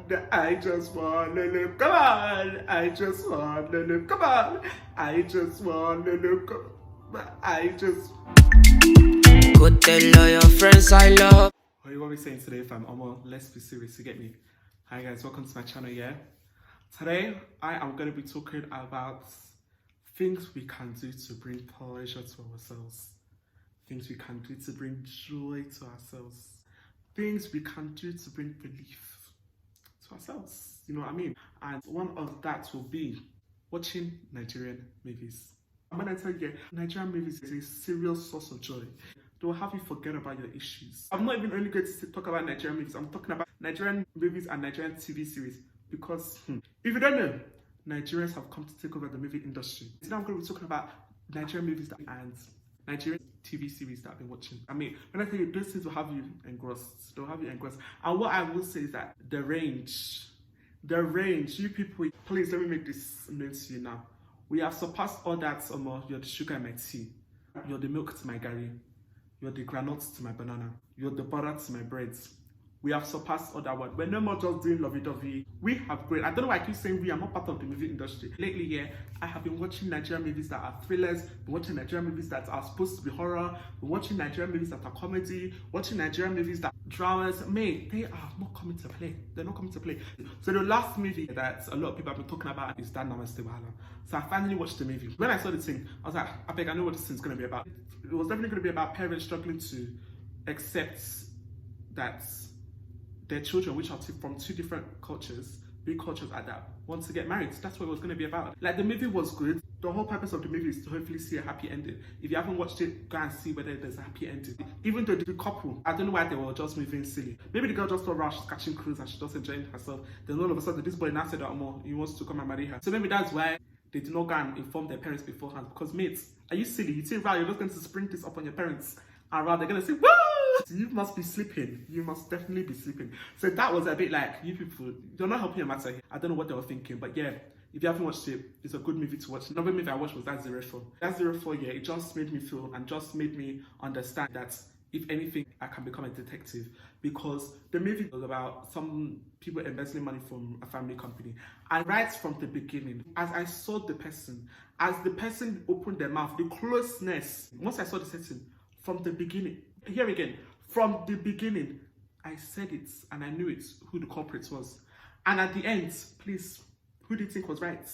I just wanna live. Come on, I just wanna live. Come on, I just wanna live. I just. Go tell all your friends I love. What you want me saying today, fam? Let's be serious. You get me? Hi guys, welcome to my channel. Yeah. Today I am going to be talking about things we can do to bring pleasure to ourselves. Things we can do to bring joy to ourselves. Things we can do to bring relief to ourselves. You know what I mean? And one of that will be watching Nigerian movies. And when I tell you, Nigerian movies is a serious source of joy. They will have you forget about your issues. I'm not even only going to talk about Nigerian movies. I'm talking about Nigerian movies and Nigerian TV series. Because if you don't know, Nigerians have come to take over the movie industry. Today I'm going to be talking about Nigerian movies and Nigerian TV series that I've been watching. I mean, when I tell you, those things will have you engrossed. They'll have you engrossed. And what I will say is that the range, you people, please let me make this known to you now. We have surpassed all that. You're the sugar in my tea. You're the milk to my gari. You're the granules to my banana. You're the butter to my breads. We have surpassed all that one. We're no more just doing lovey-dovey. We have great. I don't know why I keep saying we. I'm not part of the movie industry. Lately, yeah, I have been watching Nigerian movies that are thrillers, been watching Nigerian movies that are supposed to be horror, been watching Nigerian movies that are comedy, watching Nigerian movies that are dramas. Mate, they are not coming to play. They're not coming to play. So the last movie that a lot of people have been talking about is that Namaste Wahala. So I finally watched the movie. When I saw the thing, I was like, I know what this thing's going to be about. It was definitely going to be about parents struggling to accept that their children, which are from two different cultures, big cultures at that, want to get married. That's what it was going to be about. Like, the movie was good. The whole purpose of the movie is to hopefully see a happy ending. If you haven't watched it, go and see whether there's a happy ending. Even though the couple, I don't know why they were just moving silly. Maybe the girl just thought she's catching cruise and she's just enjoying herself. Then all of a sudden, this boy now said that he wants to come and marry her. So maybe that's why they did not go and inform their parents beforehand. Because mates, are you silly? You think, wow, you're just going to spring this up on your parents, and rather they're going to say, woo! You must be sleeping. You must definitely be sleeping. So that was a bit like, you people, you're not helping your matter here. I don't know what they were thinking, but yeah, if you haven't watched it, it's a good movie to watch. Another movie I watched was That 04. That 04, yeah, it just made me feel and just made me understand that if anything, I can become a detective, because the movie was about some people embezzling money from a family company. And right from the beginning, as I saw the person, as the person opened their mouth, the closeness, once I saw the setting, from the beginning, here again, from the beginning, I said it and I knew it, who the culprit was. And at the end, please, who do you think was right?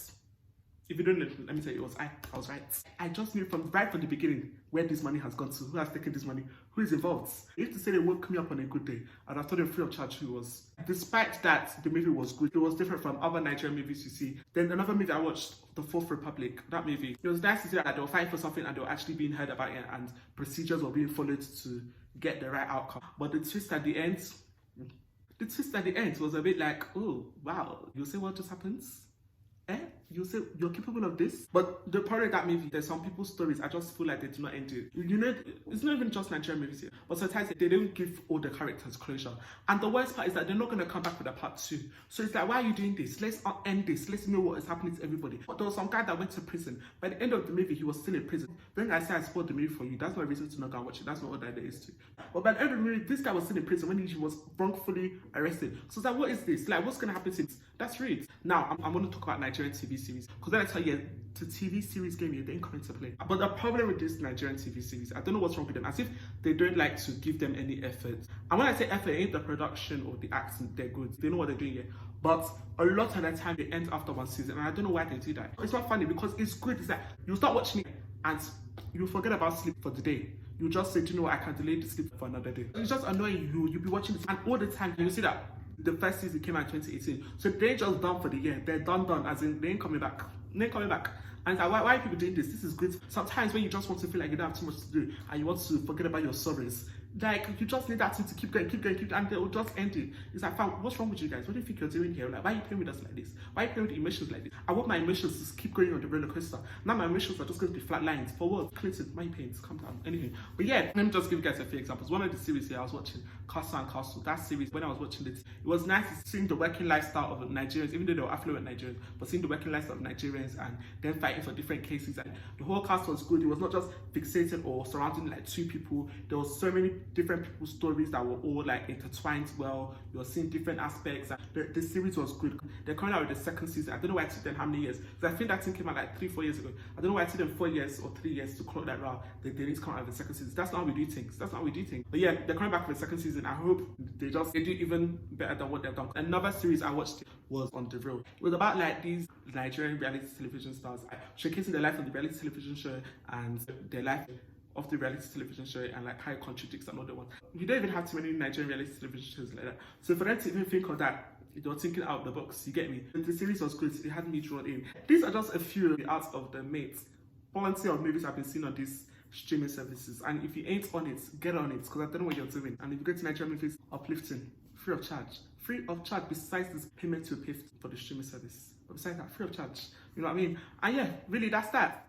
If you don't know, let me tell you, it was I was right. I just knew right from the beginning where this money has gone to, who has taken this money, who is involved. If to say they woke me up on a good day, I'd have told them free of charge who was. Despite that, the movie was good. It was different from other Nigerian movies you see. Then another movie I watched, The Fourth Republic, that movie. It was nice to see that they were fighting for something and they were actually being heard about it and procedures were being followed to get the right outcome. But the twist at the end was a bit like, oh, wow, you'll say what just happens? You say you're capable of this? But the part of that movie, there's some people's stories, I just feel like they do not end it. You know, it's not even just Nigerian movies here, but sometimes they don't give all the characters closure. And the worst part is that they're not going to come back with a part 2. So it's like, why are you doing this? Let's end this. Let's know what is happening to everybody. But there was some guy that went to prison. By the end of the movie, he was still in prison. When I say I spoiled the movie for you, that's not a reason to not go and watch it. That's not what that is to. But by the end of the movie, this guy was still in prison when he was wrongfully arrested. So it's like, what is this? Like, what's going to happen to this? That's right. Now, I'm going to talk about Nigerian TV series. Because then I tell you, the TV series game, they ain't coming to play. But the problem with this Nigerian TV series, I don't know what's wrong with them. As if they don't like to give them any effort. And when I say effort, it ain't the production or the acting, they're good. They know what they're doing here. But a lot of the time, they end after one season. And I don't know why they do that. It's not funny because it's good. It's like, you start watching it and you forget about sleep for the day. You just say, you know what, I can delay the sleep for another day. It's just annoying you. You'll be watching this and all the time, you see that the first season came out in 2018. So they ain't just done for the year. They're done, as in they ain't coming back. They ain't coming back. And it's like, why are people doing this? This is good. Sometimes when you just want to feel like you don't have too much to do and you want to forget about your sorrows, like, you just need that thing to keep going, and they will just end it. It's like, fam, what's wrong with you guys? What do you think you're doing here? Like, why are you playing with us like this? Why are you playing with emotions like this? I want my emotions to keep going on the roller coaster. Now my emotions are just going to be flat lines. For what? Clinton, my pains, calm down. Anything. But yeah, let me just give you guys a few examples. One of the series here I was watching, Castle and Castle. That series, when I was watching it was nice seeing the working lifestyle of Nigerians, even though they were affluent Nigerians, but seeing the working lifestyle of Nigerians and then fighting for different cases. And the whole cast was good. It was not just fixated or surrounding like two people. There was so many different people's stories that were all like intertwined well. You're seeing different aspects. The series was good. They're coming out with the second season. I don't know why it took them how many years. Because I think that thing came out like 3-4 years ago. I don't know why it took them 4 years or 3 years to clock that round. They need to come out with the second season. That's not how we do things. That's not how we do things. But yeah, they're coming back for the second season. I hope they do even better than what they've done. Another series I watched was On The Real. It was about like these Nigerian reality television stars showcasing their life on the reality television show and their life of the reality television show, and like how it contradicts another one. We don't even have too many Nigerian reality television shows like that. So for them to even think of that, they were thinking out of the box, you get me? And the series was good, it had me drawn in. These are just a few out of the mates. Plenty of movies I've been seeing on these streaming services, and if you ain't on it, get on it, because I don't know what you're doing. And if you go to Nigerian movies, uplifting, free of charge. Free of charge, besides this payment you pay for the streaming service. But besides that, free of charge. You know what I mean? And yeah, really, that's that.